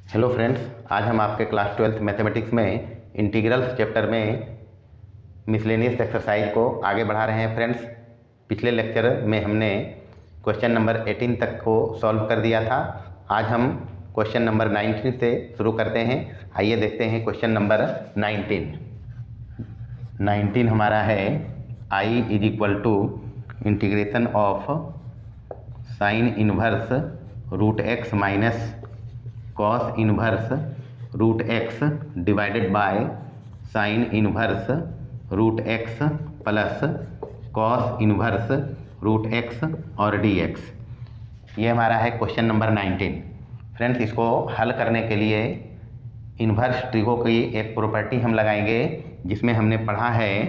Hello friends, आज हम आपके क्लास 12th मैथमेटिक्स में इंटीग्रल्स चैप्टर में मिसलेनियस एक्सरसाइज को आगे बढ़ा रहे हैं। फ्रेंड्स, पिछले लेक्चर में हमने क्वेश्चन नंबर 18 तक को सॉल्व कर दिया था। आज हम क्वेश्चन नंबर 19 से शुरू करते हैं। आइए देखते हैं क्वेश्चन नंबर 19 हमारा है I is equal to integration of sine inverse root x minus cos inverse root x divided by sine inverse root x plus cos inverse root x और डी एक्स। ये हमारा है क्वेश्चन नंबर 19। फ्रेंड्स, इसको हल करने के लिए inverse trigo की एक प्रॉपर्टी हम लगाएंगे, जिसमें हमने पढ़ा है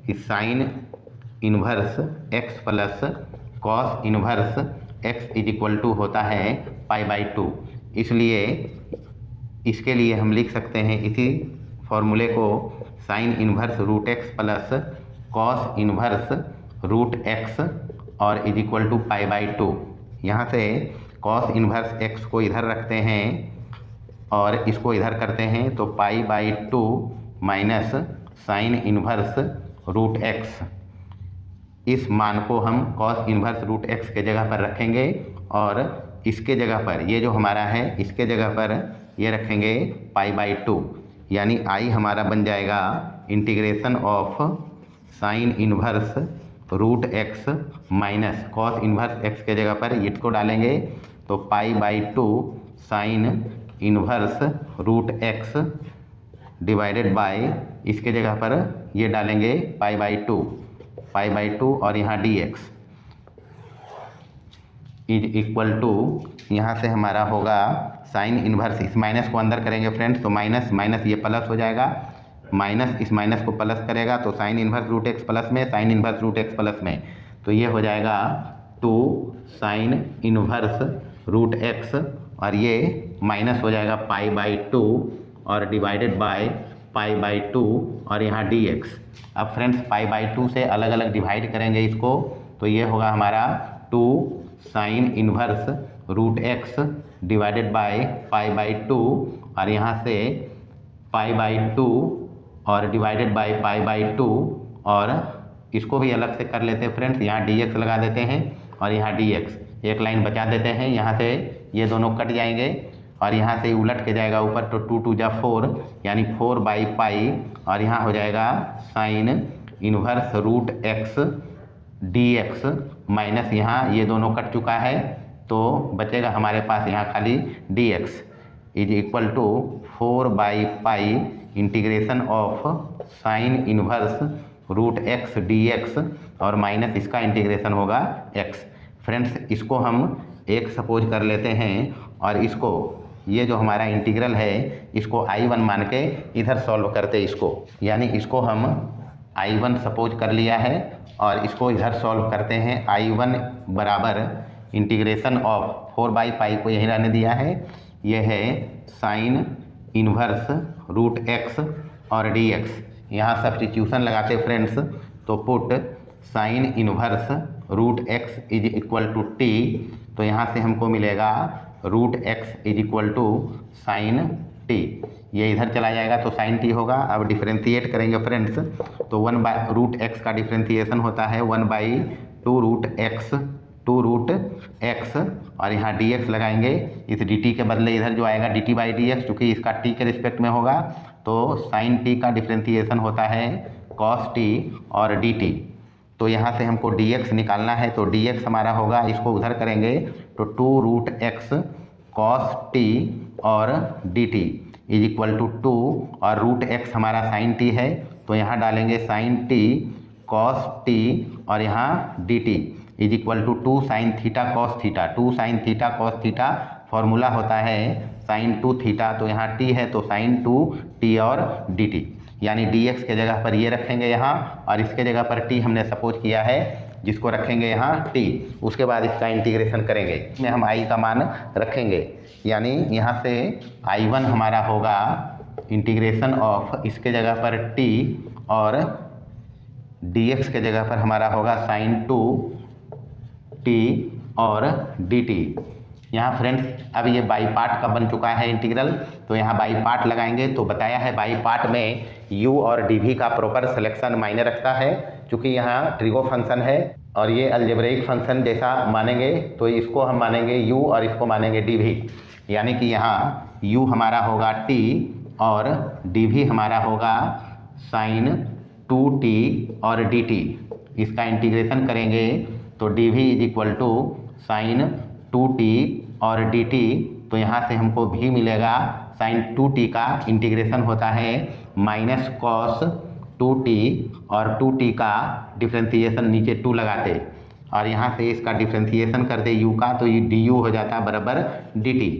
कि sine inverse x plus cos inverse x is equal to होता है π/2। इसलिए इसके लिए हम लिख सकते हैं इसी फॉर्मूले को, sine inverse root x plus cos inverse root x और इज इक्वल टू π/2। यहाँ से कॉस इनवर्स एक्स को इधर रखते हैं और इसको इधर करते हैं, तो π/2 minus sine inverse root x. इस मान को हम कॉस इनवर्स रूट एक्स के जगह पर रखेंगे और इसके जगह पर ये जो हमारा है इसके जगह पर ये रखेंगे π/2, यानी I हमारा बन जाएगा integration of sine inverse root x minus cos inverse x के जगह पर इसको डालेंगे, तो π/2 sine inverse root x divided by इसके जगह पर ये डालेंगे π/2 और यहाँ dx इज इक्वल टू, यहाँ से हमारा होगा साइन इनवर्स, इस माइनस को अंदर करेंगे फ्रेंड्स, तो माइनस माइनस ये प्लस हो जाएगा, माइनस इस माइनस को प्लस करेगा तो sine inverse root x plus में, sine inverse root x plus में, तो ये हो जाएगा 2 साइन इनवर्स रूट एक्स और ये माइनस हो जाएगा π/2 और डिवाइडेड बाय π/2 और यहाँ dx। अब फ्रेंड्स π/2 से अलग अलग डिवाइड करेंगे इसको, तो ये होगा हमारा 2 sine inverse root x divided by π/2 और यहाँ से π/2 और डिवाइडेड बाय π/2 और इसको भी अलग से कर लेते हैं फ्रेंड्स, यहाँ dx लगा देते हैं और यहाँ dx, एक लाइन बचा देते हैं, यहाँ से ये दोनों कट जाएंगे और यहाँ से उलट के जाएगा ऊपर, तो 2 2 जा 4 यानी 4/π और यहाँ हो जाएगा sine inverse root x dx minus यहाँ ये दोनों कट चुका है, तो बचेगा हमारे पास यहाँ खाली dx is equal to 4/π integration of sine inverse root x dx और माइनस इसका इंटीग्रेशन होगा x। फ्रेंड्स, इसको हम एक सपोज कर लेते हैं और इसको ये जो हमारा इंटीग्रल है इसको I1 मान के इधर सॉल्व करते इसको, यानी इसको हम I1 सपोज कर लिया है और इसको इधर सॉल्व करते हैं। I1 बराबर इंटीग्रेशन ऑफ 4/π को यही रहने दिया है, ये है साइन इनवर्स रूट एक्स और dx। यहाँ सब्स्टिट्यूशन लगाते फ्रेंड्स, तो put sine inverse root x is equal to t, तो यहाँ से हमको मिलेगा root x is equal to sine t, ये इधर चला जाएगा तो साइन t होगा। अब डिफ्रेंशिएट करेंगे फ्रेंड्स, तो 1/√x का डिफ्रेंशिएशन होता है 1/2√x और यहाँ dx लगाएंगे, इस dt के बदले इधर जो आएगा dt/dx, चूँकि इसका t के रिस्पेक्ट में होगा तो साइन t का डिफ्रेंशिएशन होता है cos t और dt। तो यहाँ से हमको dx निकालना है, तो dx हमारा होगा, इसको उधर करेंगे तो 2√x cos t और dt इज इक्वल टू 2 और रूट एक्स हमारा साइन t है, तो यहाँ डालेंगे साइन t cos t और यहाँ dt is equal to 2 sine theta cos theta, 2 sine theta cos theta, formula होता है साइन 2 थीटा, तो यहाँ t है तो साइन 2 t और dt, यानी dx के जगह पर ये रखेंगे यहाँ और इसके जगह पर t हमने सपोज किया है जिसको रखेंगे यहाँ t। उसके बाद इसका इंटीग्रेशन करेंगे, इसमें हम I का मान रखेंगे, यानी यहाँ से I1 हमारा होगा इंटीग्रेशन ऑफ इसके जगह पर t और dx के जगह पर हमारा होगा साइन 2 t और dt। यहाँ फ्रेंड्स अब ये बाई पार्ट का बन चुका है इंटीग्रल, तो यहाँ बाई पार्ट लगाएंगे। तो बताया है बाई पार्ट में u और dv का प्रॉपर सिलेक्शन मायने रखता है, क्योंकि यहाँ ट्रिगो फंक्शन है और ये अलजेब्रिक फंक्शन जैसा मानेंगे, तो इसको हम मानेंगे u और इसको मानेंगे dv, यानी कि यहाँ u हमारा होगा t और dv हमारा होगा साइन 2t और dt। इसका इंटीग्रेशन करेंगे तो dv is equal to sine 2t और dt, तो यहाँ से हमको v मिलेगा साइन 2t का इंटीग्रेशन होता है माइनस कॉस 2t और 2t का डिफ्रेंसिएशन नीचे 2 लगाते और यहाँ से इसका डिफ्रेंसिएशन करते u का, तो ये du हो जाता बराबर dt।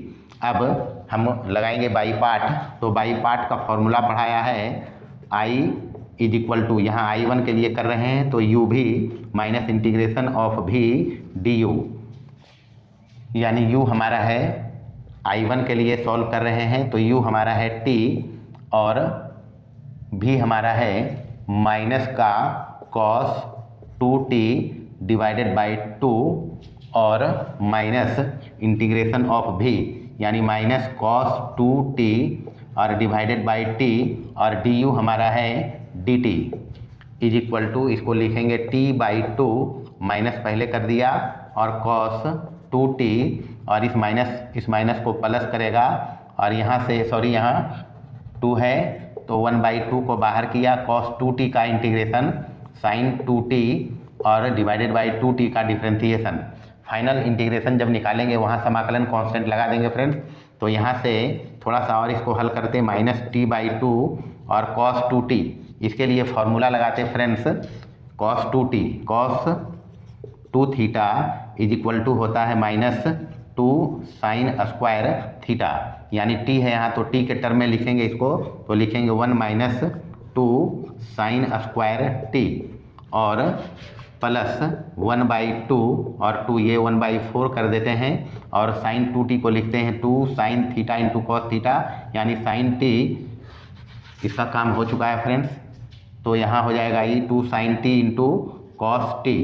अब हम लगाएंगे बाई पार्ट, तो बाई पार्ट का फॉर्मूला पढ़ाया है i इज इक्वल टू, यहाँ i1 के लिए कर रहे हैं तो u भी minus integration of v du, यानी u हमारा है i1 के लिए सॉल्व कर रहे हैं तो u हमारा है t और v हमारा है माइनस का cos 2t डिवाइडेड बाई 2 और माइनस इंटीग्रेशन ऑफ v, यानी माइनस cos 2t और डिवाइडेड बाई t और du हमारा है dt इज इक्वल टू, इसको लिखेंगे t बाई 2 माइनस पहले कर दिया और cos 2t और इस माइनस को प्लस करेगा और यहाँ से सॉरी यहाँ 2 है तो 1/2 को बाहर किया, cos 2t का इंटीग्रेशन साइन 2t और डिवाइडेड बाई 2t का डिफ्रेंसिएशन। फाइनल इंटीग्रेशन जब निकालेंगे वहाँ समाकलन कांस्टेंट लगा देंगे फ्रेंड्स। तो यहाँ से थोड़ा सा और इसको हल करते माइनस t/2 और cos 2t, इसके लिए फॉर्मूला लगाते friends cos 2t cos 2 theta is equal to होता है माइनस 2 साइन स्क्वायर थीटा, यानी t है यहाँ तो t के टर्म में लिखेंगे इसको, तो लिखेंगे 1 माइनस 2 साइन स्क्वायर t और प्लस 1/2 और 2 ये 1/4 कर देते हैं और साइन 2t को लिखते हैं 2 sine theta into cos theta, यानी साइन t, इसका काम हो चुका है फ्रेंड्स। तो यहाँ हो जाएगा ये 2 sine t into cos t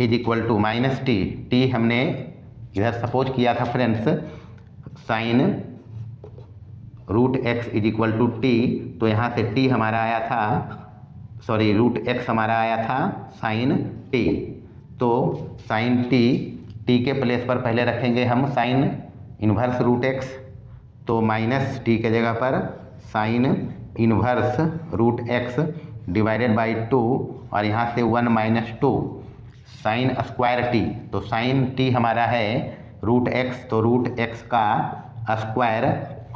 is equal to minus t हमने इधर सपोज किया था friends sine root x is equal to t, तो यहाँ से t हमारा आया था सॉरी रूट x हमारा आया था साइन t, तो साइन t के प्लेस पर पहले रखेंगे हम साइन इन्वर्स रूट x, तो माइनस t के जगह पर sine inverse root x divided by 2 और यहाँ से 1 माइनस 2 साइन स्क्वायर t, तो साइन t हमारा है रूट x, तो रूट x का स्क्वायर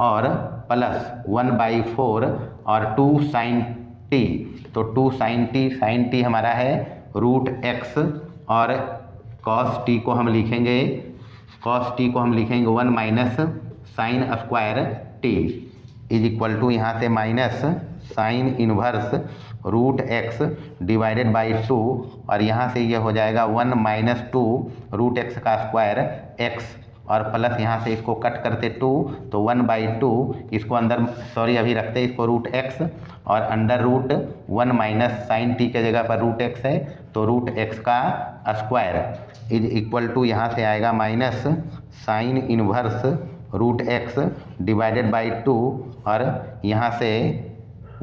और प्लस 1/4 और 2 साइन t, तो 2 साइन t हमारा है रूट x और cos t को हम लिखेंगे 1 minus sine square t is equal to, यहाँ से minus sine inverse root x divided by 2 और यहाँ से ये हो जाएगा 1 माइनस 2 रूट x का स्क्वायर x और प्लस यहाँ से इसको कट करते 2, तो 1/2 इसको अंदर सॉरी अभी रखते इसको रूट x और under root 1 minus sine t के जगह पर रूट x है तो रूट x का स्क्वायर इज इक्वल टू, यहाँ से आएगा minus sine inverse root x divided by 2 और यहाँ से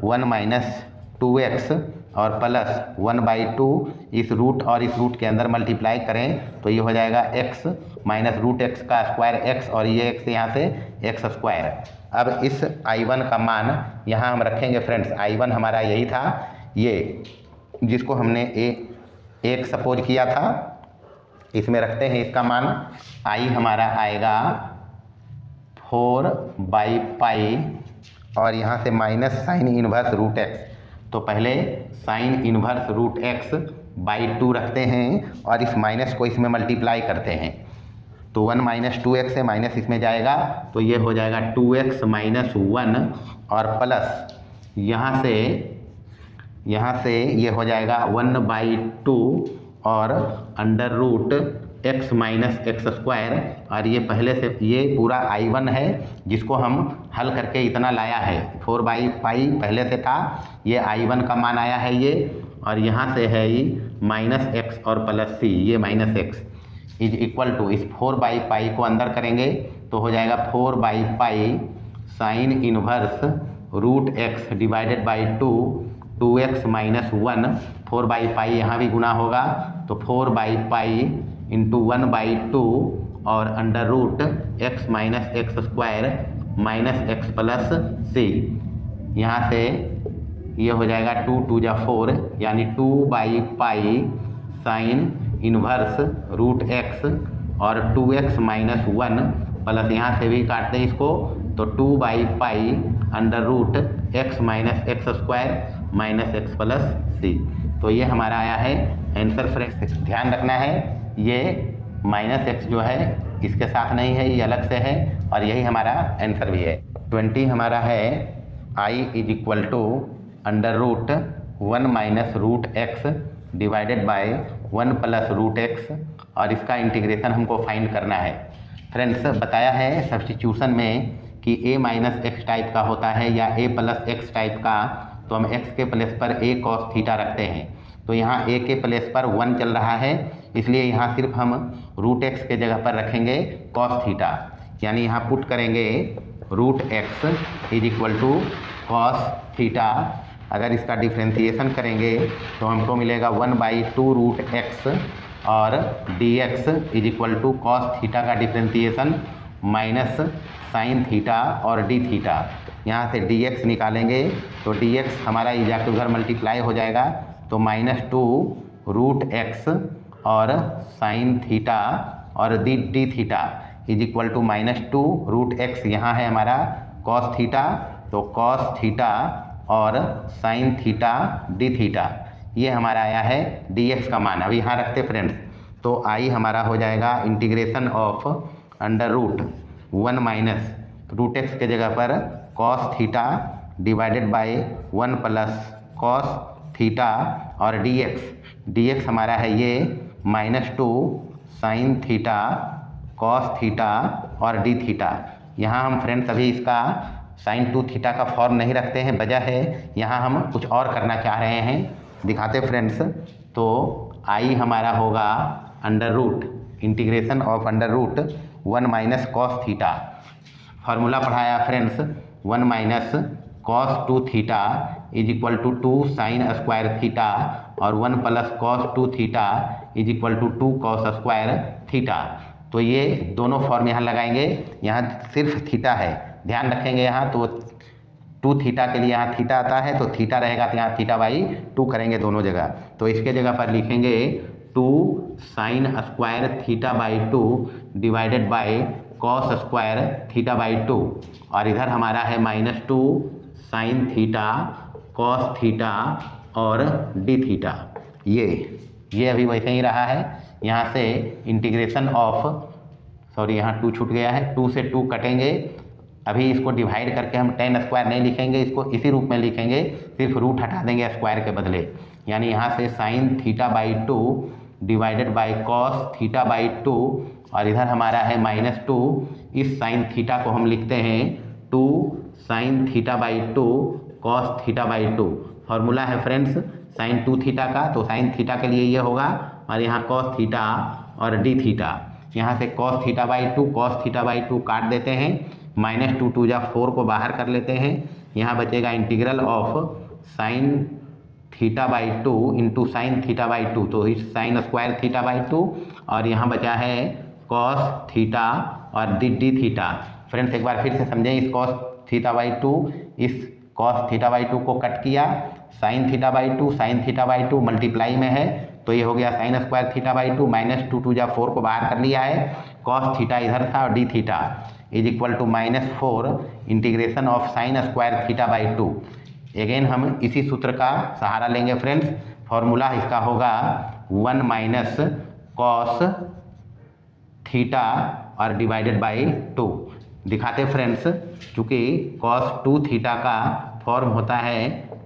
1 माइनस 2x और प्लस 1/2 इस रूट और इस रूट के अंदर मल्टीप्लाई करें तो ये हो जाएगा x माइनस रूट x का स्क्वायर x और ये x यहाँ से x स्क्वायर। अब इस I1 का मान यहाँ हम रखेंगे फ्रेंड्स, I1 हमारा यही था, ये जिसको हमने एक सपोज किया था, इसमें रखते हैं इसका मान। I हमारा आएगा 4/π और यहाँ से minus sine inverse root x, तो पहले sine inverse root x by 2 रखते हैं और इस माइनस को इसमें मल्टीप्लाई करते हैं, तो 1 माइनस 2x है माइनस इसमें जाएगा तो ये हो जाएगा 2x माइनस 1 और प्लस यहाँ से ये हो जाएगा 1/2 और under root x minus x square और ये पहले से ये पूरा I1 है जिसको हम हल करके इतना लाया है 4/π पहले से था, ये I1 का मान आया है ये, और यहाँ से है ये माइनस एक्स और प्लस c, ये minus x, is equal to, इस 4/पाई को अंदर करेंगे तो हो जाएगा 4/पाई sine inverse root x divided by 2x minus 1। 4/पाई यहाँ भी गुना होगा तो 4/पाई इंटू 1/2 और under root x minus x square minus x plus c. यहाँ से ये हो जाएगा 2 2 जा 4 यानी 2/पाई साइन इनवर्स रूट x और 2x माइनस 1 प्लस यहाँ से भी काटते हैं इसको तो 2/पाई under root x minus x square minus x plus c. तो ये हमारा आया है आंसर फ्रेंड्स। ध्यान रखना है ये माइनस एक्स जो है इसके साथ नहीं है, ये अलग से है और यही हमारा आंसर भी है। 20 हमारा है I is equal to under root 1 minus root x divided by 1 plus root x और इसका इंटीग्रेशन हमको फाइंड करना है। फ्रेंड्स बताया है सब्स्टिट्यूशन में कि a माइनस एक्स टाइप का होता है या a प्लस एक्स टाइप का, तो हम x के प्लेस पर a cos थीटा रखते हैं। तो यहाँ a के प्लेस पर 1 चल रहा है इसलिए यहाँ सिर्फ हम रूट x के जगह पर रखेंगे cos थीटा, यानी यहाँ पुट करेंगे root x is equal to cos theta. अगर इसका डिफ्रेंसिएशन करेंगे तो हमको मिलेगा 1/2 रूट x और dx is equal to cos theta का डिफ्रेंसिएशन माइनस साइन थीटा और डी थीटा। यहाँ से dx निकालेंगे तो dx हमारा ये जाके उधर मल्टीप्लाई हो जाएगा तो -2 रूट x और साइन थीटा और d theta is equal to -2 root x। यहाँ है हमारा cos थीटा तो cos थीटा और साइन थीटा डी थीटा, ये हमारा आया है dx का मान। अभी यहाँ रखते फ्रेंड्स तो आई हमारा हो जाएगा integration of under root 1 minus root x के जगह पर cos theta divided by 1 plus cos theta और dx हमारा है ये -2 साइन थीटा cos थीटा और डी थीटा। यहाँ हम फ्रेंड्स अभी इसका साइन 2 थीटा का फॉर्म नहीं रखते हैं, वजह है यहाँ हम कुछ और करना चाह रहे हैं, दिखाते फ्रेंड्स। तो आई हमारा होगा under root integration of under root 1 minus cos theta. Formula पढ़ाया friends 1 minus cos 2 theta is equal to 2 sine square theta और 1 plus cos 2 theta is equal to 2 cos square theta. तो ये दोनों form यहाँ लगाएंगे, यहाँ सिर्फ थीटा है, ध्यान रखेंगे। यहाँ तो 2 थीटा के लिए यहाँ थीटा आता है तो थीटा रहेगा तो यहाँ θ/2 करेंगे दोनों जगह। तो इसके जगह पर लिखेंगे 2 sine square θ/2 divided by cos square θ/2 और इधर हमारा है -2 साइन थीटा cos थीटा और डी थीटा। ये अभी वैसे ही रहा है। यहाँ से इंटीग्रेशन ऑफ सॉरी यहाँ 2 छूट गया है, 2 से 2 कटेंगे। अभी इसको डिवाइड करके हम tan स्क्वायर नहीं लिखेंगे, इसको इसी रूप में लिखेंगे, सिर्फ रूट हटा देंगे स्क्वायर के बदले। यानी यहाँ से साइन θ/2 डिवाइडेड बाय cos θ/2 और इधर हमारा है -2, इस साइन थीटा को हम लिखते हैं 2 साइन θ/2 cos θ/2। फार्मूला है फ्रेंड्स साइन 2 थीटा का, तो साइन थीटा के लिए ये होगा और यहाँ cos थीटा और डी थीटा। यहाँ से cos θ/2 काट देते हैं, -2 2 जा 4 को बाहर कर लेते हैं। यहाँ बचेगा integral of sine θ/2 into sine θ/2, तो इस साइन स्क्वायर θ/2 और यहाँ बचा है cos थीटा और डी थीटा। फ्रेंड्स एक बार फिर से समझें, इस cos θ/2 इस cos θ/2 को कट किया, साइन θ/2 मल्टीप्लाई में है तो ये हो गया साइन स्क्वायर θ/2, -2 2 जा 4 को बाहर कर लिया है, cos थीटा इधर था और d theta is equal to -4 integration of sine square θ/2। Again हम इसी सूत्र का सहारा लेंगे फ्रेंड्स। फॉर्मूला इसका होगा 1 माइनस cos थीटा और डिवाइडेड बाई 2। दिखाते फ्रेंड्स, चूँकि cos 2 थीटा का फॉर्म होता है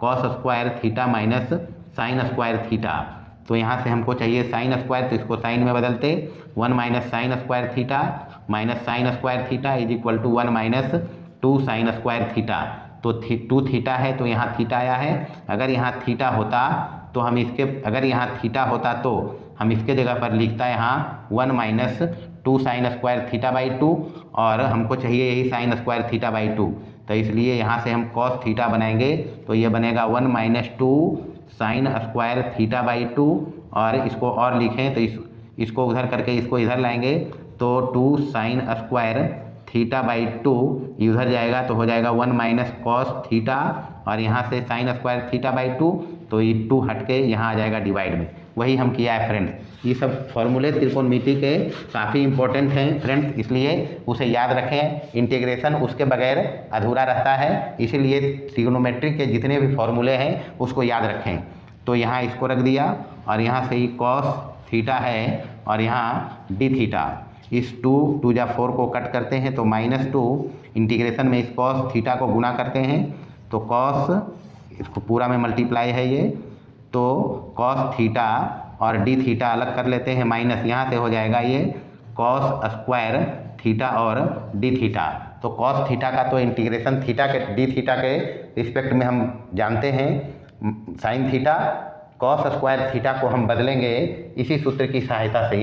cos square theta minus sine square theta, तो यहाँ से हमको चाहिए साइन स्क्वायर, तो इसको साइन में बदलते 1 minus sine square theta minus sine square theta is equal to 1 minus 2 sine square theta. तो 2 थीटा है तो यहाँ थीटा आया है। अगर यहाँ थीटा होता तो हम इसके, अगर यहाँ थीटा होता तो हम इसके जगह पर लिखता है यहाँ 1 minus 2 sine square theta by 2, और हमको चाहिए यही साइन स्क्वायर थीटा बाई 2, तो इसलिए यहाँ से हम कॉस थीटा बनाएंगे, तो ये बनेगा 1 minus 2 sine square theta by 2, और इसको और लिखें तो इसको उधर करके इसको इधर लाएंगे तो 2 साइन स्क्वायर थीटा बाई 2 इधर जाएगा तो हो जाएगा 1 माइनस कॉस थीटा, और यहाँ से साइन स्क्वायर थीटा बाई 2, तो ये 2 हट के यहाँ आ जाएगा डिवाइड में। वही हम किया है फ्रेंड्स। ये सब फॉर्मूले त्रिकोणमिति के काफ़ी इंपॉर्टेंट हैं फ्रेंड्स, इसलिए उसे याद रखें। इंटीग्रेशन उसके बगैर अधूरा रहता है, इसीलिए ट्रिग्नोमेट्री के जितने भी फॉर्मूले हैं उसको याद रखें। तो यहाँ इसको रख दिया, और यहाँ से ही कॉस थीटा है, और यहाँ डी थीटा, इस 2 जा 4 को कट करते हैं तो -2, इंटीग्रेशन में इस कॉस थीटा को गुना करते हैं तो कॉस, इसको पूरा में मल्टीप्लाई है ये, तो कॉस थीटा और डी थीटा अलग कर लेते हैं माइनस, यहाँ से हो जाएगा ये कॉस स्क्वायर थीटा और डी थीटा। तो कॉस थीटा का तो इंटीग्रेशन थीटा के डी थीटा के रिस्पेक्ट में हम जानते हैं sine theta, cos square theta को हम बदलेंगे इसी सूत्र की सहायता से,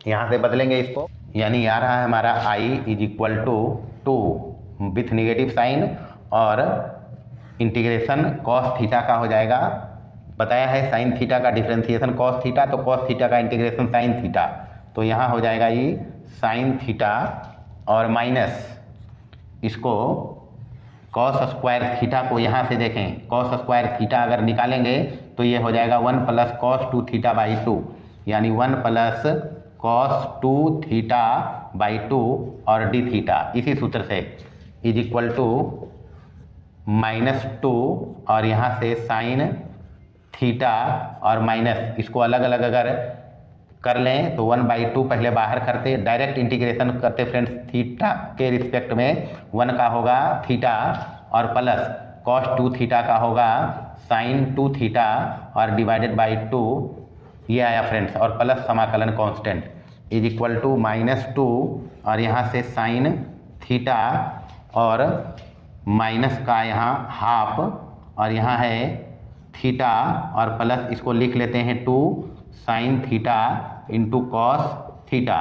यहाँ से बदलेंगे इसको, यानी आ रहा है हमारा I is equal to 2 with negative sine, और इंटीग्रेशन कॉस थीटा का हो जाएगा, बताया है साइन थीटा का डिफ्रेंसिएशन कॉस थीटा, तो कॉस थीटा का इंटीग्रेशन साइन थीटा, तो यहाँ हो जाएगा ये साइन थीटा, और माइनस इसको कॉस स्क्वायर थीटा को यहाँ से देखें, कॉस स्क्वायर थीटा अगर निकालेंगे तो ये हो जाएगा 1 प्लस कॉस 2 थीटा बाई 2, यानी 1 प्लस कॉस 2 थीटा बाई 2 और डी थीटा, इसी सूत्र से इज इक्वल टू -2, और यहाँ से साइन थीटा और माइनस, इसको अलग अलग अगर कर लें तो 1/2 पहले बाहर करते, डायरेक्ट इंटीग्रेशन करते फ्रेंड्स, थीटा के रिस्पेक्ट में 1 का होगा थीटा, और प्लस कॉस 2 थीटा का होगा साइन 2 थीटा, और डिवाइडेड बाई 2, ये आया फ्रेंड्स, और प्लस समाकलन कांस्टेंट इज इक्वल टू -2, और यहाँ से साइन थीटा और माइनस का यहाँ हाफ, और यहाँ है थीटा, और प्लस इसको लिख लेते हैं 2 sine theta into cos theta,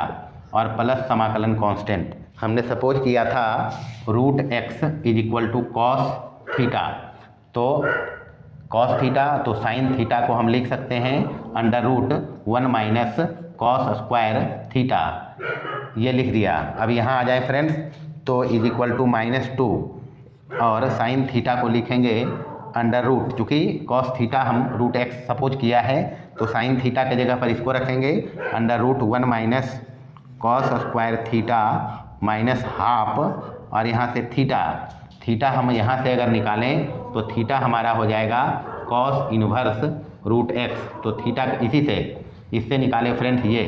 और प्लस समाकलन कांस्टेंट। हमने सपोज किया था √x is equal to cos theta, तो कॉस थीटा तो साइन थीटा को हम लिख सकते हैं √1 माइनस कॉस स्क्वायर थीटा, ये लिख दिया। अब यहाँ आ जाए फ्रेंड्स, तो इज इक्वल टू -2, और साइन थीटा को लिखेंगे √ चूँकि कॉस थीटा हम √x सपोज किया है, तो साइन थीटा के जगह पर इसको रखेंगे √1 minus cos square theta minus half, और यहाँ से थीटा हम यहाँ से अगर निकालें तो थीटा हमारा हो जाएगा कॉस इनवर्स √x, तो थीटा इससे निकाले फ्रेंड्स ये,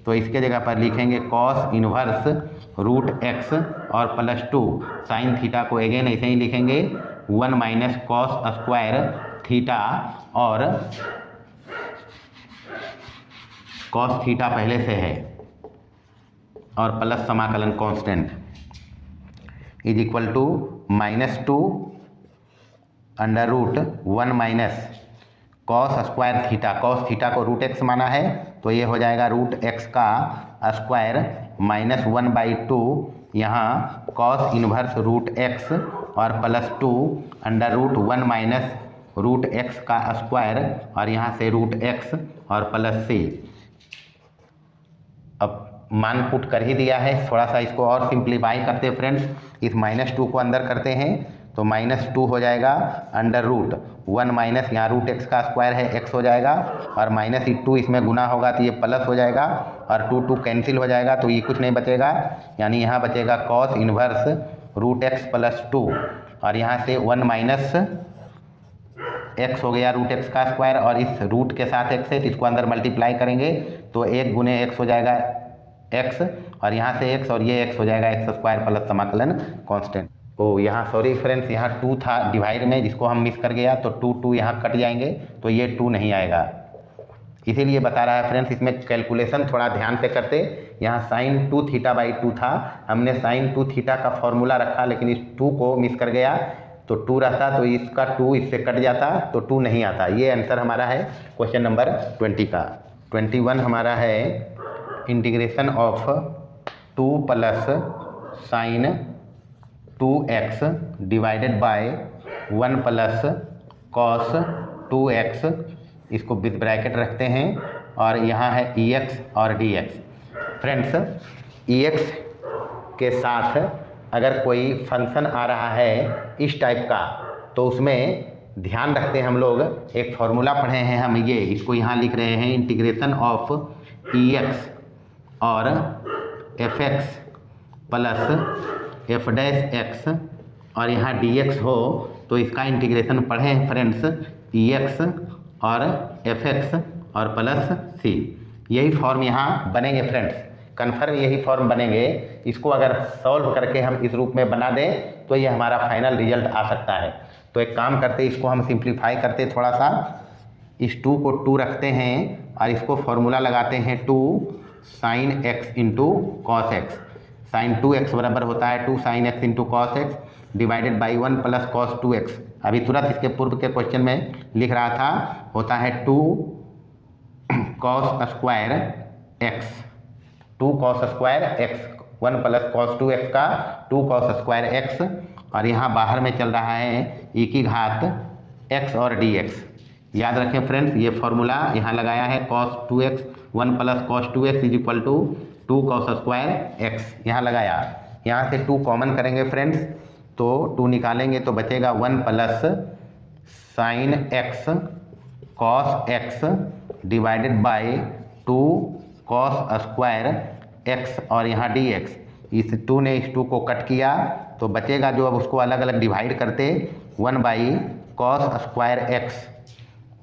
तो इसके जगह पर लिखेंगे कॉस इनवर्स √x और +2 साइन थीटा को अगेन ऐसे ही लिखेंगे 1 माइनस कॉस स्क्वायर थीटा, और कॉस थीटा पहले से है, और प्लस समाकलन constant is equal to -2 √1 minus cos square theta, cos theta को √x माना है तो ये हो जाएगा √x का स्क्वायर -1/2, यहाँ कॉस इनवर्स √x और +2 √1 माइनस √x का स्क्वायर, और यहाँ से √x और +c। अब मान पुट कर ही दिया है, थोड़ा सा इसको और सिंप्लीफाई करते फ्रेंड्स, इस -2 को अंदर करते हैं तो -2 हो जाएगा √1 माइनस यहाँ √x का स्क्वायर है x हो जाएगा, और -2 इसमें गुना होगा तो ये प्लस हो जाएगा, और 2 कैंसिल हो जाएगा तो ये कुछ नहीं बचेगा, यानी यहाँ बचेगा कॉस इनवर्स √x +2, और यहाँ से 1 माइनस x हो गया √x का स्क्वायर, और इस रूट के साथ x है तो इसको अंदर मल्टीप्लाई करेंगे तो 1 गुने x हो जाएगा x, और यहाँ से x और ये x हो जाएगा x² प्लस समाकलन कांस्टेंट। ओ यहाँ सॉरी फ्रेंड्स, यहाँ 2 था डिवाइड में जिसको हम मिस कर गया, तो 2 यहाँ कट जाएंगे तो ये 2 नहीं आएगा, इसीलिए बता रहा है फ्रेंड्स, इसमें कैलकुलेशन थोड़ा ध्यान से करते। यहाँ साइन 2 थीटा/2 था, हमने साइन 2 थीटा का फॉर्मूला रखा, लेकिन इस 2 को मिस कर गया, तो 2 रहता तो इसका 2 इससे कट जाता तो 2 नहीं आता। ये आंसर हमारा है क्वेश्चन नंबर 20 का। 21 हमारा है integration of 2 plus sign 2x divided by 1 plus cos 2x, इसको विद ब्रैकेट रखते हैं, और यहाँ है ex और dx। फ्रेंड्स, ex के साथ अगर कोई फंक्शन आ रहा है इस टाइप का, तो उसमें ध्यान रखते हैं हम लोग, एक फॉर्मूला पढ़े हैं हम, ये इसको यहाँ लिख रहे हैं, इंटीग्रेशन ऑफ ex और fx plus f dash x और यहाँ dx हो, तो इसका इंटीग्रेशन पढ़ें फ्रेंड्स, ex और fx और प्लस c। यही फॉर्म यहाँ बनेंगे फ्रेंड्स, कन्फर्म यही फॉर्म बनेंगे। इसको अगर सॉल्व करके हम इस रूप में बना दें तो ये हमारा फाइनल रिजल्ट आ सकता है। तो एक काम करते, इसको हम सिंप्लीफाई करते थोड़ा सा, इस 2 को 2 रखते हैं और इसको फॉर्मूला लगाते हैं 2 sine x into cos x. Sine 2x बराबर होता है 2 sine x into cos x divided by 1 plus cos 2x। अभी तुरंत इसके पूर्व के क्वेश्चन में लिख रहा था, होता है 2 cos square x, 2 cos square x, 1 plus cos 2x का 2 कॉस स्क्वायर x, और यहाँ बाहर में चल रहा है e की घात x और dx। याद रखें फ्रेंड्स, ये फॉर्मूला यहाँ लगाया है cos 2x, 1 plus cos 2x is equal to 2 cos square x यहाँ लगाया। यहाँ से 2 कॉमन करेंगे फ्रेंड्स, तो 2 निकालेंगे तो बचेगा 1 plus sign x cos x divided by 2 cos square x और यहाँ dx। इस 2 ने इस 2 को कट किया तो बचेगा जो, अब उसको अलग अलग डिवाइड करते, 1 by cos square x,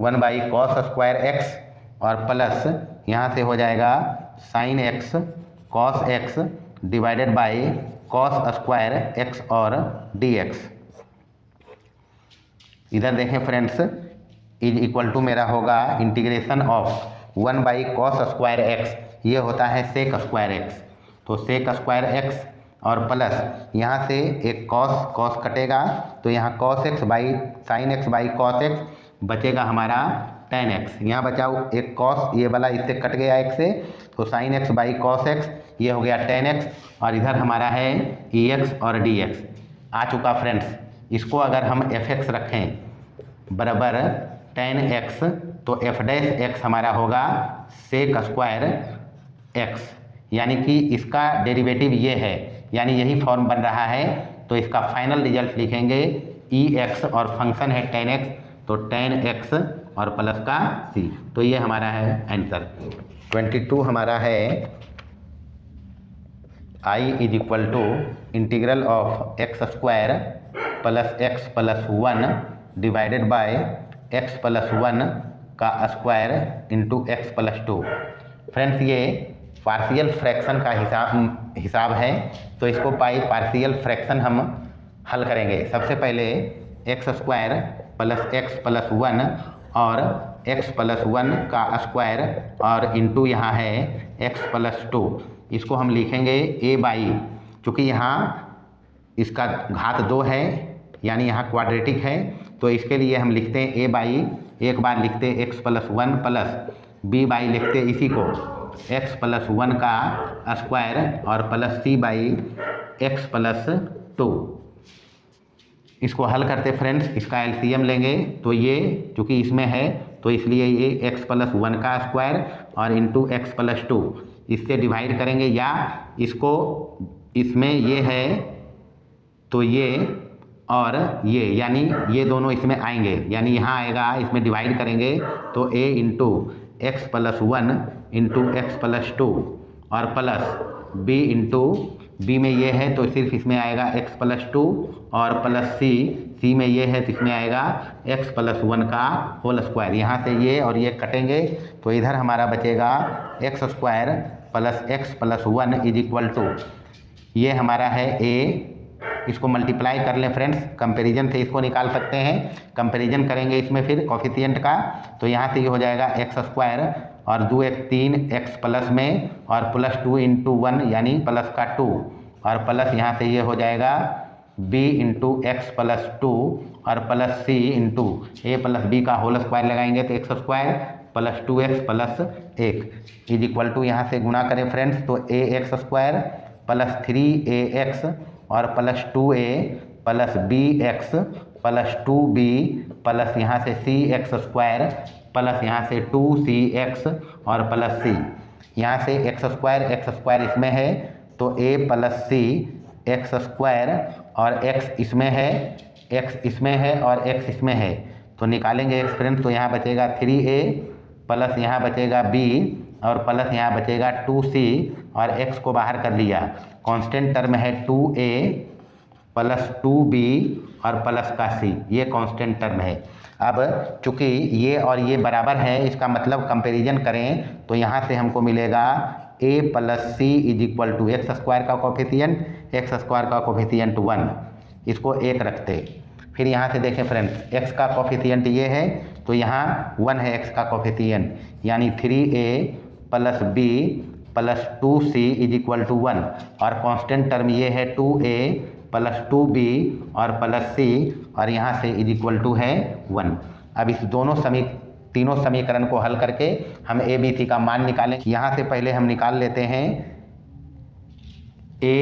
1 by cos square x और प्लस यहाँ से हो जाएगा sine x cos x divided by cos square x और dx। इधर देखें फ्रेंड्स, इज इक्वल टू मेरा होगा integration of 1 by cos square x, ये होता है सेक स्क्वायर x, तो सेक स्क्वायर x और प्लस यहाँ से एक कॉस कटेगा तो यहाँ cos x by sine x by cos x बचेगा हमारा tan x। यहाँ बचाओ एक कॉस, ये वाला इससे कट गया x से, तो sine x by cos x, ये हो गया tan x, और इधर हमारा है ex और dx आ चुका फ्रेंड्स। इसको अगर हम fx रखें बराबर tan x, तो f डैश x हमारा होगा सेक स्क्वायर x, यानी कि इसका डेरिवेटिव ये है, यानी यही फॉर्म बन रहा है। तो इसका फाइनल रिजल्ट लिखेंगे ex और फंक्शन है tan x, तो tan x और प्लस का c। तो ये हमारा है आंसर। 22 हमारा है I is equal to integral of x square plus x plus 1 divided by x plus 1 का square into x plus 2। Friends, ये पार्शियल फ्रैक्शन का हिसाब है, तो इसको पार्शियल फ्रैक्शन हम हल करेंगे। सबसे पहले x square plus x plus 1 और x प्लस 1 का स्क्वायर और इंटू यहाँ है x प्लस 2, इसको हम लिखेंगे a बाई, चूँकि यहाँ इसका घात 2 है यानी यहाँ क्वाड्रेटिक है, तो इसके लिए हम लिखते हैं a बाई, एक बार लिखते x plus 1 plus b by लिखते इसी को x प्लस 1 का स्क्वायर और plus c by x plus 2। इसको हल करते फ्रेंड्स, इसका एलसीएम लेंगे तो ये चूँकि इसमें है तो इसलिए ये x प्लस 1 का स्क्वायर और इंटू x प्लस 2, इससे डिवाइड करेंगे, या इसको इसमें ये है तो ये और ये, यानी ये दोनों इसमें आएंगे, यानी यहाँ आएगा, इसमें डिवाइड करेंगे तो a into x plus 1 into x plus 2 और प्लस b इंटू b में ये है तो सिर्फ इसमें आएगा x प्लस 2 और प्लस c में ये है तो इसमें आएगा x प्लस 1 का होल स्क्वायर। यहाँ से ये और ये कटेंगे तो इधर हमारा बचेगा x square plus x plus 1 is equal to, ये हमारा है a, इसको मल्टीप्लाई कर लें फ्रेंड्स, कंपैरिजन से इसको निकाल सकते हैं, कंपैरिजन करेंगे इसमें फिर कॉफिशिएंट का, तो यहाँ से ये हो जाएगा एक्स स्क्वायर और 2 एक 3 एक्स प्लस में और प्लस 2 इंटू 1 यानी प्लस का 2 और प्लस यहाँ से ये हो जाएगा b इंटू एक्स प्लस 2 और plus c into a plus b का होल स्क्वायर लगाएंगे तो x square plus 2x plus 1 is equal to, यहाँ से गुणा करें फ्रेंड्स तो ax² प्लस 3ax और plus 2a plus bx plus 2b plus यहाँ से cx² प्लस यहाँ से 2cx और प्लस c, यहाँ से x² इसमें है तो a प्लस c x² और x इसमें है, x इसमें है और x इसमें है, तो निकालेंगे x फ्रेंड्स तो यहाँ बचेगा 3a प्लस यहाँ बचेगा b और प्लस यहाँ बचेगा 2c और x को बाहर कर लिया, कांस्टेंट टर्म है 2a प्लस 2b और प्लस का c, ये कांस्टेंट टर्म है। अब चूंकि ये और ये बराबर है, इसका मतलब कंपैरिजन करें तो यहाँ से हमको मिलेगा a plus c is equal to x² का कोफिशिएंट, x² का कोफिशिएंट 1, इसको 1 रखते। फिर यहाँ से देखें फ्रेंड्स x का कोफिशिएंट ये है तो यहाँ 1 है x का कोफिशिएंट, यानी 3a plus b plus 2c is equal to 1 और कांस्टेंट टर्म ये है 2a प्लस 2b और प्लस c और यहाँ से इज इक्वल टू है 1। अब इस तीनों समीकरण को हल करके हम a b c का मान निकालें। यहाँ से पहले हम निकाल लेते हैं a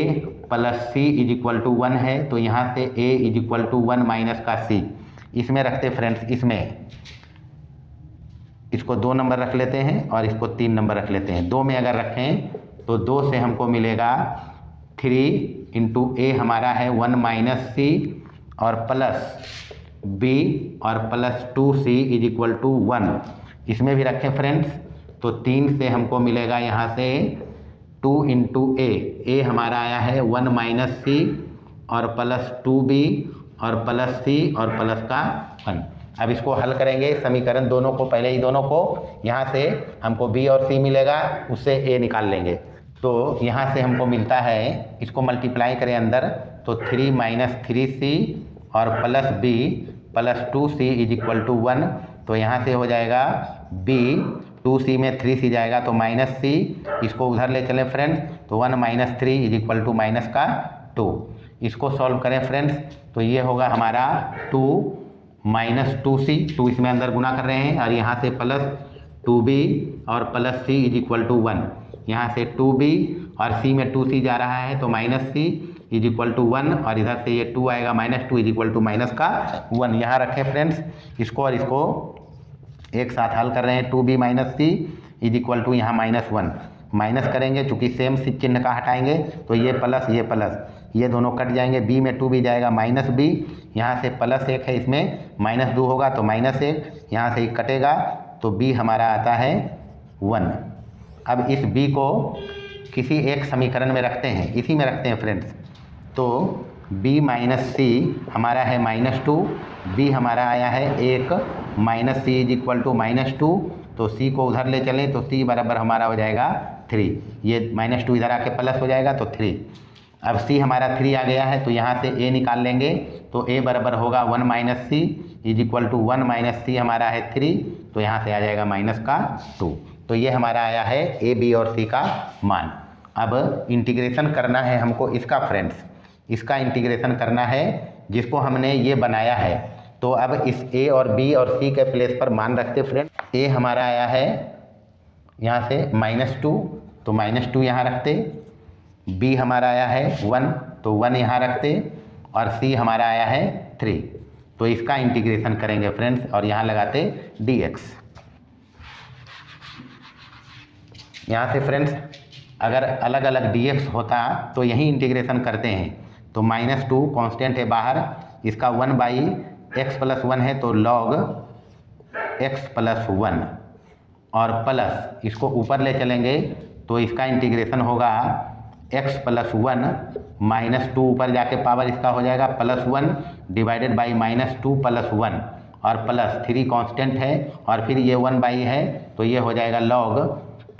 plus c is equal to 1 है तो यहाँ से a is equal to 1 minus का c, इसमें रखते फ्रेंड्स, इसमें इसको 2 नंबर रख लेते हैं और इसको 3 नंबर रख लेते हैं। 2 में अगर रखें तो 2 से हमको मिलेगा 3 इंटू a हमारा है 1 माइनस c और प्लस b और plus 2c is equal to 1, इसमें भी रखें फ्रेंड्स तो 3 से हमको मिलेगा यहाँ से 2 इंटू a हमारा आया है 1 माइनस c और प्लस 2b और प्लस c और प्लस का 1। अब इसको हल करेंगे समीकरण दोनों को, पहले ही दोनों को, यहाँ से हमको b और c मिलेगा, उससे a निकाल लेंगे तो यहाँ से हमको मिलता है, इसको मल्टीप्लाई करें अंदर तो 3 माइनस 3c और plus b plus 2c is equal to 1, तो यहाँ से हो जाएगा b, 2c में 3c जाएगा तो माइनस c, इसको उधर ले चलें फ्रेंड्स तो 1 minus 3 is equal to minus का 2, इसको सॉल्व करें फ्रेंड्स तो ये होगा हमारा 2 माइनस 2c, 2 इसमें अंदर गुना कर रहे हैं और यहाँ से प्लस 2b और plus c is equal to 1, यहाँ से 2b और c में 2c जा रहा है तो minus c is equal to 1 और इधर से ये 2 आएगा minus 2 is equal to minus का 1। यहाँ रखें फ्रेंड्स इसको और इसको एक साथ हल कर रहे हैं, 2b minus c is equal to यहाँ माइनस 1, माइनस करेंगे चूँकि सेम चिन्ह का हटाएंगे तो ये प्लस ये दोनों कट जाएंगे, b में 2b जाएगा माइनस b, यहाँ से प्लस 1 है इसमें माइनस 2 होगा तो माइनस 1, यहाँ से कटेगा तो b हमारा आता है 1। अब इस b को किसी एक समीकरण में रखते हैं, इसी में रखते हैं फ्रेंड्स तो b माइनस c हमारा है माइनस 2, b हमारा आया है 1 minus c is equal to minus 2, तो c को उधर ले चलें तो c बराबर हमारा हो जाएगा 3, ये माइनस 2 इधर आके प्लस हो जाएगा तो 3। अब c हमारा 3 आ गया है तो यहाँ से a निकाल लेंगे तो a बराबर होगा 1 minus c is equal to 1 minus c हमारा है 3, तो यहाँ से आ जाएगा माइनस का 2, तो ये हमारा आया है a b और c का मान। अब इंटीग्रेशन करना है हमको इसका फ्रेंड्स, इसका इंटीग्रेशन करना है जिसको हमने ये बनाया है, तो अब इस a और b और c के प्लेस पर मान रखते फ्रेंड्स, a हमारा आया है यहाँ से -2 तो -2 यहाँ रखते, b हमारा आया है 1 तो 1 यहाँ रखते और c हमारा आया है 3, तो इसका इंटीग्रेशन करेंगे फ्रेंड्स और यहाँ लगाते dx। यहाँ से फ्रेंड्स अगर अलग अलग dx होता तो यही इंटीग्रेशन करते हैं, तो -2 कांस्टेंट है बाहर, इसका 1/x प्लस 1 है तो log x प्लस 1 और प्लस इसको ऊपर ले चलेंगे तो इसका इंटीग्रेशन होगा x प्लस 1 -2 ऊपर जाके पावर इसका हो जाएगा +1 डिवाइडेड बाई -2 प्लस 1 और प्लस 3 कांस्टेंट है और फिर ये 1/, है तो ये हो जाएगा log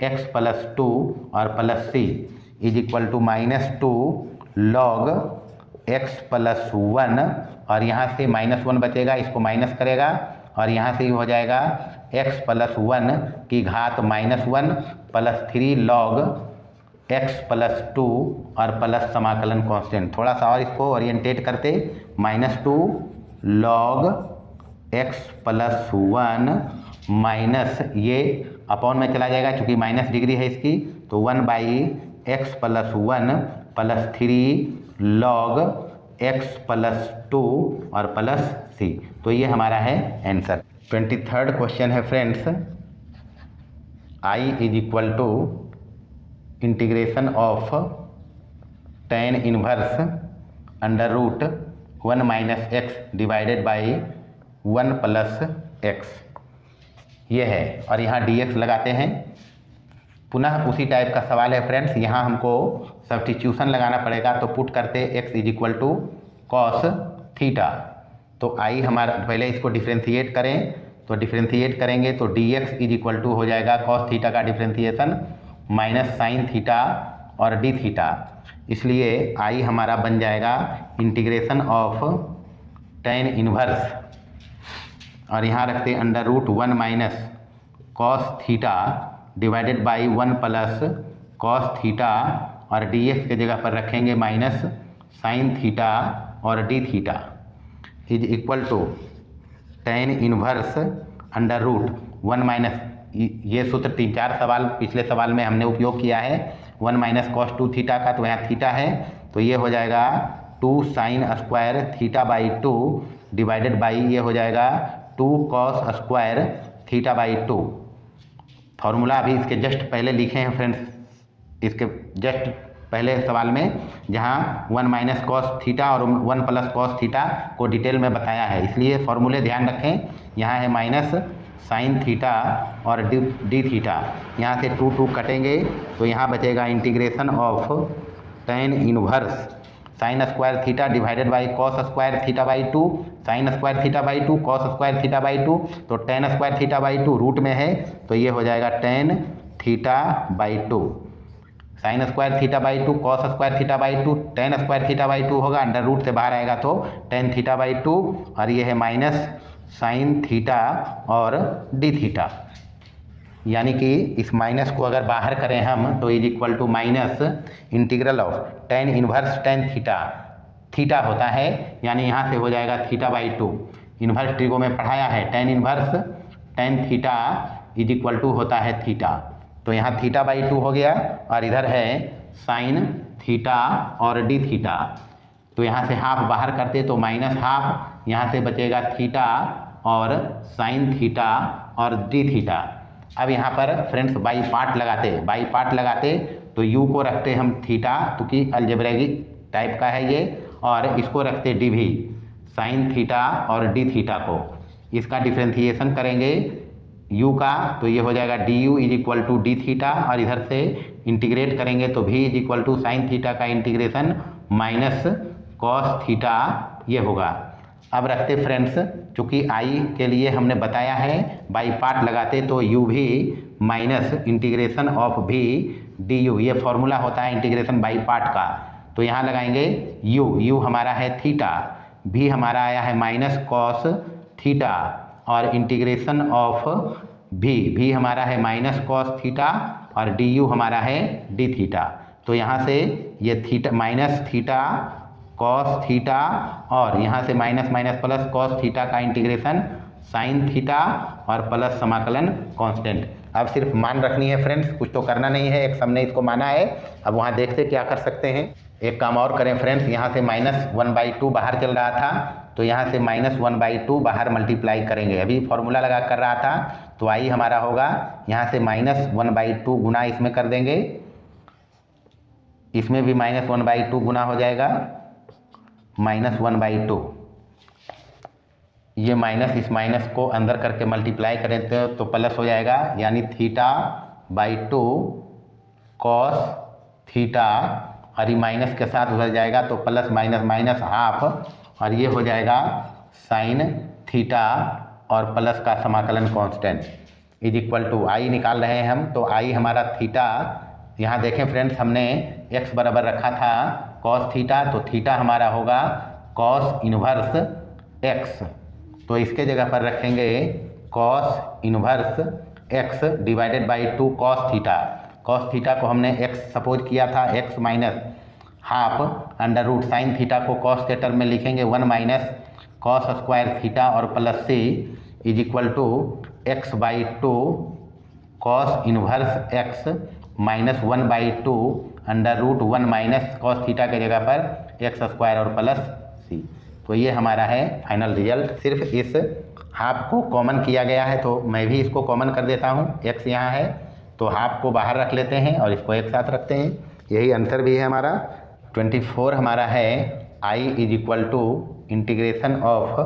x प्लस 2 और plus c is equal to -2 log x plus 1 और यहाँ से -1 बचेगा, इसको माइनस करेगा और यहाँ से ही हो जाएगा x प्लस 1 की घात -1 प्लस 3 log x प्लस 2 और प्लस समाकलन कांस्टेंट, थोड़ा सा और इसको ओरिएंटेट करते -2 log x प्लस 1 माइनस ये अपॉन में चला जाएगा क्योंकि माइनस डिग्री है इसकी, तो 1/x + 1 + 3 log x + 2 और प्लस c। तो ये हमारा है आंसर। 23rd क्वेश्चन है friends, I = integration of tan inverse √1 - x divided by 1 + x ये है, और यहाँ dx लगाते हैं। पुनः उसी टाइप का सवाल है फ्रेंड्स, यहाँ हमको सब्स्टिट्यूशन लगाना पड़ेगा, तो पुट करते x = cos थीटा। तो आई हमारा पहले इसको डिफ्रेंशिएट करें, तो डिफ्रेंशिएट करेंगे तो dx = हो जाएगा cos थीटा का डिफ्रेंशिएशन माइनस साइन थीटा और d थीटा। इसलिए आई हमारा बन जाएगा इंटीग्रेशन ऑफ tan इनवर्स, और यहाँ रखते √1 - cos theta divided by 1 + cos theta, और dx के जगह पर रखेंगे माइनस साइन थीटा और d थीटा = tan इनवर्स √1 - ये सूत्र 3-4 सवाल पिछले सवाल में हमने उपयोग किया है, 1 - cos 2 थीटा का, तो यहाँ थीटा है, तो ये हो जाएगा 2 sin² θ/2 डिवाइडेड बाई ये हो जाएगा 2 cos² θ/2। फॉर्मूला अभी इसके जस्ट पहले लिखे हैं फ्रेंड्स, इसके जस्ट पहले सवाल में, जहाँ 1 - cos थीटा और 1 + cos थीटा को डिटेल में बताया है, इसलिए फॉर्मूले ध्यान रखें। यहाँ है माइनस साइन थीटा और d थीटा, यहाँ से 2 कटेंगे, तो यहाँ बचेगा integration of tan inverse sin² theta divided by cos² θ/2 sin² θ/2 cos² θ/2, तो tan² θ/2 रूट में है, तो ये हो जाएगा tan θ/2 sin² θ/2 cos² θ/2 tan² θ/2 होगा, अंडर रूट से बाहर आएगा तो tan θ/2, और ये है माइनस साइन थीटा और d थीटा। यानी कि इस माइनस को अगर बाहर करें हम तो = minus integral of tan inverse tan theta होता है, यानी यहाँ से हो जाएगा θ/2। इन्वर्स ट्रिगो में पढ़ाया है, tan इनवर्स tan थीटा = होता है थीटा, तो यहाँ θ/2 हो गया, और इधर है साइन थीटा और d थीटा, तो यहाँ से हाफ बाहर करते तो माइनस हाफ, यहाँ से बचेगा थीटा और साइन थीटा और d थीटा। अब यहाँ पर फ्रेंड्स बाई पार्ट लगाते तो u को रखते हम थीटा, क्योंकि अलजेब्रिक टाइप का है ये, और इसको रखते dv साइन थीटा और d थीटा को। इसका डिफ्रेंशिएशन करेंगे u का, तो ये हो जाएगा du = d थीटा, और इधर से इंटीग्रेट करेंगे तो v = साइन थीटा का इंटीग्रेशन माइनस कॉस थीटा ये होगा। अब रखते फ्रेंड्स, चूँकि आई के लिए हमने बताया है बाई पार्ट लगाते तो u भी minus integration of v du, ये फॉर्मूला होता है इंटीग्रेशन बाई पार्ट का, तो यहाँ लगाएंगे u हमारा है थीटा, v हमारा आया है माइनस कॉस थीटा, और इंटीग्रेशन ऑफ v हमारा है माइनस कॉस थीटा, और du हमारा है d थीटा। तो यहाँ से ये theta minus theta cos theta, और यहाँ से minus minus plus cos theta का इंटीग्रेशन साइन थीटा और प्लस समाकलन कांस्टेंट। अब सिर्फ मान रखनी है फ्रेंड्स, कुछ तो करना नहीं है, एक हमने इसको माना है, अब वहाँ देखते क्या कर सकते हैं। एक काम और करें फ्रेंड्स, यहाँ से -1/2 बाहर चल रहा था, तो यहाँ से -1/2 बाहर मल्टीप्लाई करेंगे। अभी फॉर्मूला लगा कर रहा था, तो आई हमारा होगा यहाँ से -1/2 गुना इसमें कर देंगे, इसमें भी -1/2 गुना हो जाएगा, -1/2, ये माइनस इस माइनस को अंदर करके मल्टीप्लाई करें तो प्लस हो जाएगा, यानी θ/2 कॉस थीटा, और ये माइनस के साथ उधर जाएगा तो प्लस माइनस माइनस हाफ, और ये हो जाएगा साइन थीटा और प्लस का समाकलन कांस्टेंट = आई निकाल रहे हैं हम, तो आई हमारा थीटा, यहाँ देखें फ्रेंड्स हमने x बराबर रखा था कॉस थीटा, तो थीटा हमारा होगा कॉस इनवर्स x, तो इसके जगह पर रखेंगे cos inverse x divided by 2 cos theta. Cos theta को हमने x सपोज किया था, x minus half under root sine theta को कॉस के टर्म में लिखेंगे 1 माइनस कॉस² थीटा और plus c = x by two cos inverse x minus 1/2 under root 1 minus cos theta के जगह पर एक्स स्क्वायर और प्लस सी। तो ये हमारा है फाइनल रिजल्ट। सिर्फ इस हाफ को कॉमन किया गया है, तो मैं भी इसको कॉमन कर देता हूँ। एक्स यहाँ है तो हाफ को बाहर रख लेते हैं और इसको एक साथ रखते हैं। यही आंसर भी है हमारा। 24 हमारा है I is equal to integration of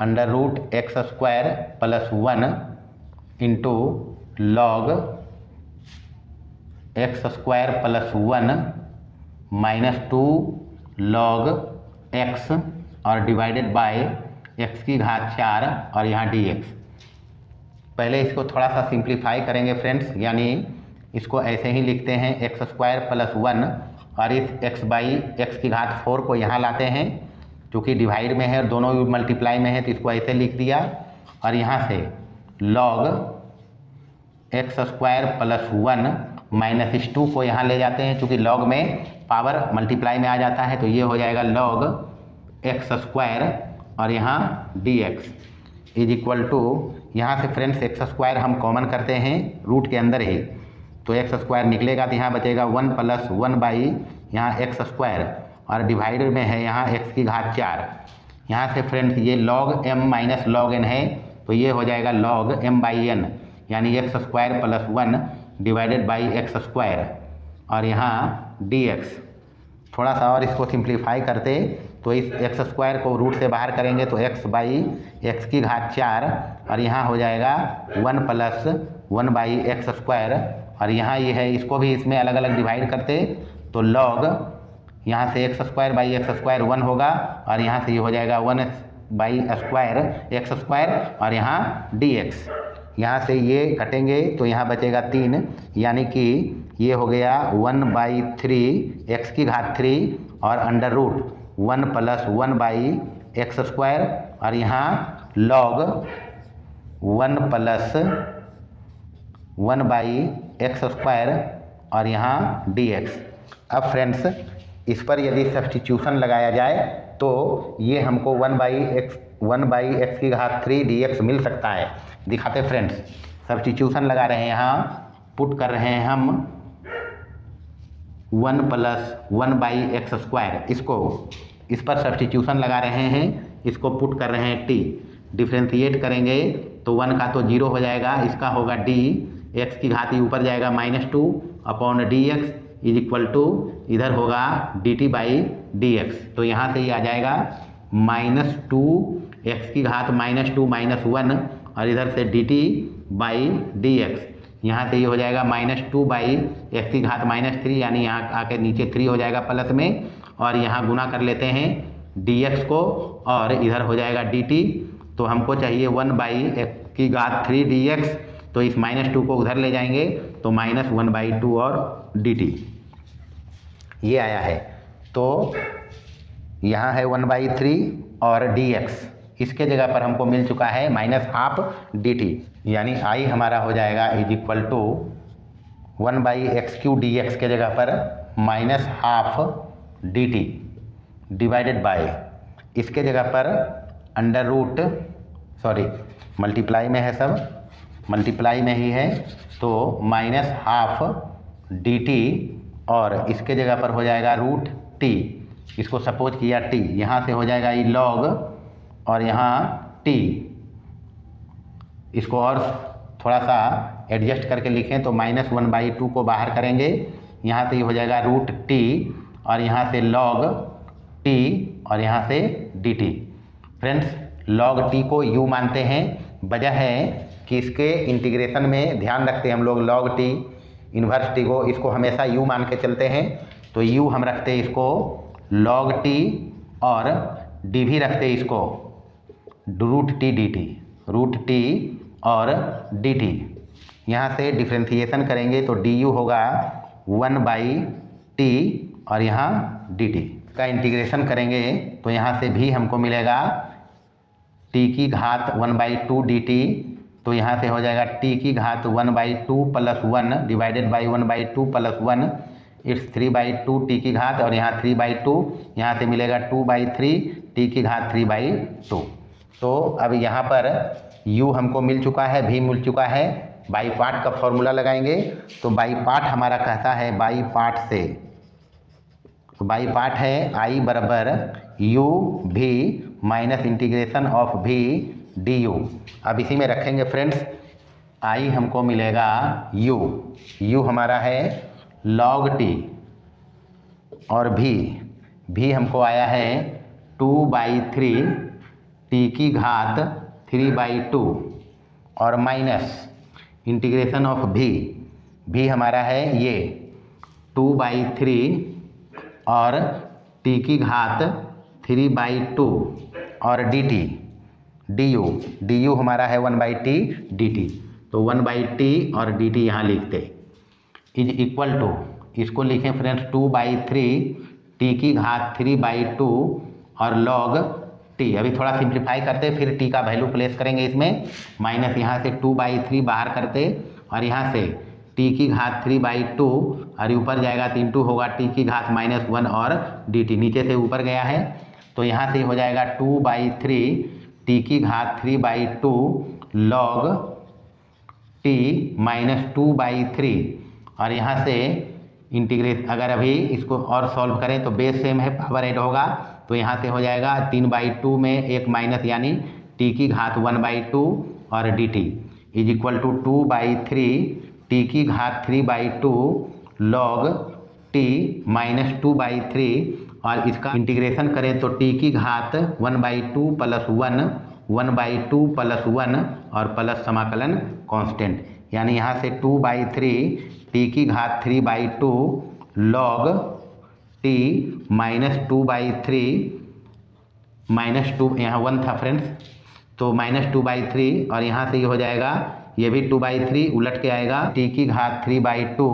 under root x square plus 1 into log x square plus 1 minus 2 log x और डिवाइडेड बाय एक्स की घात 4 और यहाँ डी एक्स। पहले इसको थोड़ा सा सिंप्लीफाई करेंगे फ्रेंड्स, यानी इसको ऐसे ही लिखते हैं एक्स स्क्वायर प्लस 1 और इस एक्स बाई एक्स की घात 4 को यहाँ लाते हैं, क्योंकि डिवाइड में है और दोनों मल्टीप्लाई में है तो इसको ऐसे लिख दिया। और यहाँ से log x square plus 1 minus इस 2 को यहाँ ले जाते हैं, क्योंकि लॉग में पावर मल्टीप्लाई में आ जाता है, तो ये हो जाएगा लॉग एक्स स्क्वायर और यहाँ d x is equal to, यहाँ से फ्रेंड्स एक्स स्क्वायर हम कॉमन करते हैं रूट के अंदर ही, तो एक्स स्क्वायर निकलेगा तो यहाँ बचेगा 1 प्लस 1 बाई यहाँ एक्स स्क्वायर और डिवाइडर में है यहाँ एक्स की घात 4। यहाँ से फ्रेंड्स ये log m minus log n है, तो ये हो जाएगा लॉग एम बाई एन, यानी x square plus 1 divided by x square और यहाँ डी एक्स। थोड़ा सा और इसको सिंप्लीफाई करते तो इस एक्स स्क्वायर को रूट से बाहर करेंगे तो एक्स बाई एक्स की घात 4 और यहाँ हो जाएगा 1 प्लस 1 बाई एक्स स्क्वायर और यहाँ ये है, इसको भी इसमें अलग अलग डिवाइड करते तो लॉग यहाँ से x square by x square 1 होगा और यहाँ से ये हो जाएगा 1 बाई स्क्वायर एक्स स्क्वायर और यहाँ डी एक्स। यहाँ से ये कटेंगे तो यहाँ बचेगा 3, यानी कि ये हो गया 1/3 एक्स की घात 3 और under root 1 plus 1 by x square और यहाँ log 1 plus 1 by x square और यहाँ डी एक्स। अब फ्रेंड्स इस पर यदि सब्स्टिट्यूशन लगाया जाए तो ये हमको 1 बाई एक्स की घात 3 डी एक्स मिल सकता है। दिखाते फ्रेंड्स, सब्स्टिट्यूशन लगा रहे हैं, यहाँ पुट कर रहे हैं हम 1 प्लस 1 बाई एक्स स्क्वायर, इसको इस पर सब्स्टिट्यूशन लगा रहे हैं, इसको पुट कर रहे हैं टी, डिफ्रेंशिएट करेंगे तो 1 का तो 0 हो जाएगा, इसका होगा डी एक्स की घात ऊपर जाएगा -2 upon d x is equal to इधर होगा d t by d x. तो यहाँ से ये आ जाएगा -2 एक्स की घात -2 -1 और इधर से D t by d x, यहाँ से ये हो जाएगा -2 बाई एक्स की घात -3, यानी यहाँ आके नीचे 3 हो जाएगा प्लस में और यहाँ गुना कर लेते हैं डी एक्स को और इधर हो जाएगा डी टी। तो हमको चाहिए 1 बाई एक्स की घात 3 डी एक्स, तो इस -2 को उधर ले जाएंगे तो -1/2 और डी टी ये आया है। तो यहाँ है 1/3 और डी एक्स, इसके जगह पर हमको मिल चुका है -12 डी टी, यानी आई हमारा हो जाएगा is equal to 1/x³ d x के जगह पर -12 डी टी डिवाइडेड बाय, इसके जगह पर अंडर रूट मल्टीप्लाई में है, सब मल्टीप्लाई में ही है, तो -12 डी टी और इसके जगह पर हो जाएगा रूट टी, इसको सपोज किया टी, यहाँ से हो जाएगा ये लॉग और यहाँ टी, इसको और थोड़ा सा एडजस्ट करके लिखें तो -1/2 को बाहर करेंगे, यहाँ से ये हो जाएगा रूट टी और यहाँ से लॉग टी और यहाँ से D T. Friends log T को u मानते हैं, वजह है कि इसके इंटीग्रेशन में ध्यान रखते हैं हम लोग लॉग टी इन्वर्स टी को, इसको हमेशा u मान के चलते हैं, तो u हम रखते हैं इसको लॉग टी और d भी रखते हैं इसको root t d t, root t और डी टी। यहाँ से डिफ्रेंशिएशन करेंगे तो डी यू होगा 1/t और यहाँ डी टी का इंटीग्रेशन करेंगे तो यहाँ से भी हमको मिलेगा t की घात 1/2 डी टी, तो यहाँ से हो जाएगा t की घात 1/2 plus 1 divided by 1/2 plus 1 it's 3/2 t की घात और यहाँ 3/2, यहाँ से मिलेगा 2/3 t की घात 3/2। तो अब यहाँ पर u हमको मिल चुका है, v मिल चुका है। बाई पार्ट का फॉर्मूला लगाएंगे तो बाई पार्ट हमारा कहता है बाई पार्ट से, तो बाई पार्ट है i बराबर u v minus integration of v du। अब इसी में रखेंगे फ्रेंड्स, i हमको मिलेगा u हमारा है log t और v हमको आया है 2/3 t की घात 3/2 और माइनस इंटीग्रेशन ऑफ v हमारा है ये 2/3 और t की घात 3/2 और du हमारा है 1/t dt। तो 1/t और dt यहाँ लिखते इज इक्वल टू, इसको लिखें फ्रेंड्स 2/3 t की घात 3/2 और log t। अभी थोड़ा सिंप्लीफाई करते फिर t का वैल्यू प्लेस करेंगे इसमें, माइनस यहाँ से 2/3 बाहर करते और यहाँ से t की घात 3/2 और ऊपर जाएगा 3 होगा t की घात -1 और dt नीचे से ऊपर गया है, तो यहाँ से हो जाएगा 2/3 t की घात 3/2 log t -2/3 और यहाँ से इंटीग्रेट, अगर अभी इसको और सॉल्व करें तो बेस सेम है, पावर ऐड होगा, तो यहाँ से हो जाएगा 3/2 में एक माइनस यानी t की घात 1/2 और dt is equal to 2/3 t की घात 3/2 log t -2/3 और इसका इंटीग्रेशन करें तो t की घात 1/2 + 1 1/2 + 1 और प्लस समाकलन कांस्टेंट, यानी यहाँ से 2/3 t की घात 3/2 log t -2/3 -2 यहाँ 1 था फ्रेंड्स, तो -2/3 और यहाँ से ये हो जाएगा, ये भी 2/3 उलट के आएगा t की घात 3/2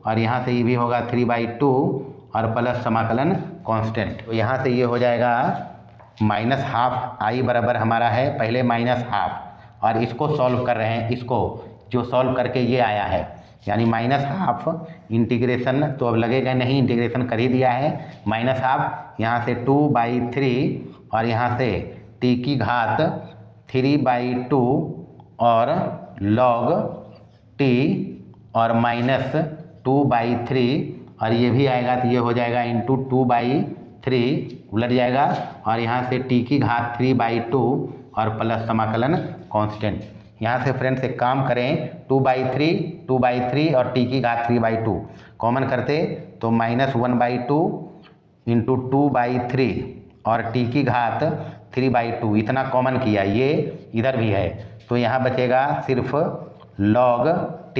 और यहाँ से ये भी होगा 3/2 और प्लस समाकलन कांस्टेंट, तो यहाँ से ये हो जाएगा -12 i बराबर हमारा है पहले -12 और इसको सॉल्व कर रहे हैं, इसको जो सॉल्व करके ये आया है यानी -12 इंटीग्रेशन तो अब लगेगा नहीं, इंटीग्रेशन कर ही दिया है, -12 यहाँ से 2/3 और यहाँ से t की घात 3/2 और log t और -2/3 और ये भी आएगा तो ये हो जाएगा इंटू 2/3 उलट जाएगा और यहाँ से t की घात 3/2 और प्लस समाकलन कांस्टेंट। यहाँ से फ्रेंड्स एक काम करें, 2/3 और t की घात 3/2 कॉमन करते तो -1/2 इंटू 2/3 और t की घात 3/2 इतना कॉमन किया, ये इधर भी है तो यहाँ बचेगा सिर्फ log t,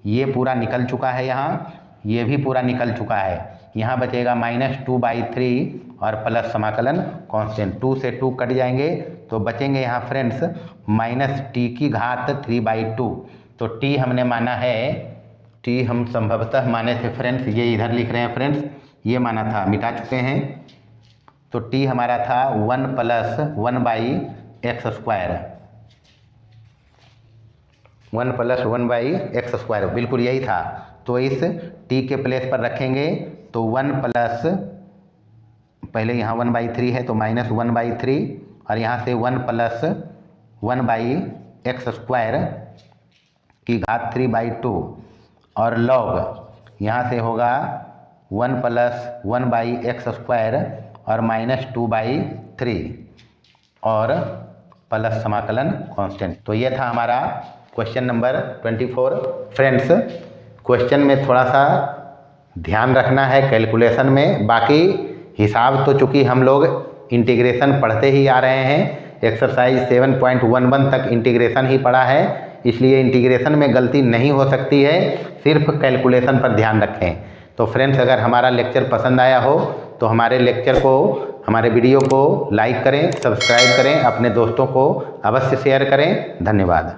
ये पूरा निकल चुका है, यहाँ ये भी पूरा निकल चुका है, यहाँ बचेगा -2/3 और प्लस समाकलन कांस्टेंट, 2 से 2 कट जाएंगे तो बचेंगे यहाँ फ्रेंड्स -t की घात 3/2। तो t हमने माना है, t हम संभवतः माने थे फ्रेंड्स, ये इधर लिख रहे हैं फ्रेंड्स, ये माना था, मिटा चुके हैं, तो t हमारा था 1 + 1/x², 1 + 1/x², बिल्कुल यही था, तो इस t के प्लेस पर रखेंगे तो 1 प्लस, पहले यहाँ 1/3 है तो -1/3 और यहाँ से 1 + 1/x² की घात 3/2 और log यहाँ से होगा 1 + 1/x² और -2/3 और प्लस समाकलन कांस्टेंट। तो ये था हमारा क्वेश्चन नंबर 24। फ्रेंड्स क्वेश्चन में थोड़ा सा ध्यान रखना है कैलकुलेशन में, बाकी हिसाब तो चूँकि हम लोग इंटीग्रेशन पढ़ते ही आ रहे हैं, एक्सरसाइज 7.11 तक इंटीग्रेशन ही पढ़ा है, इसलिए इंटीग्रेशन में गलती नहीं हो सकती है, सिर्फ कैलकुलेशन पर ध्यान रखें। तो फ्रेंड्स अगर हमारा लेक्चर पसंद आया हो तो हमारे लेक्चर को, हमारे वीडियो को लाइक करें, सब्सक्राइब करें, अपने दोस्तों को अवश्य शेयर करें। धन्यवाद।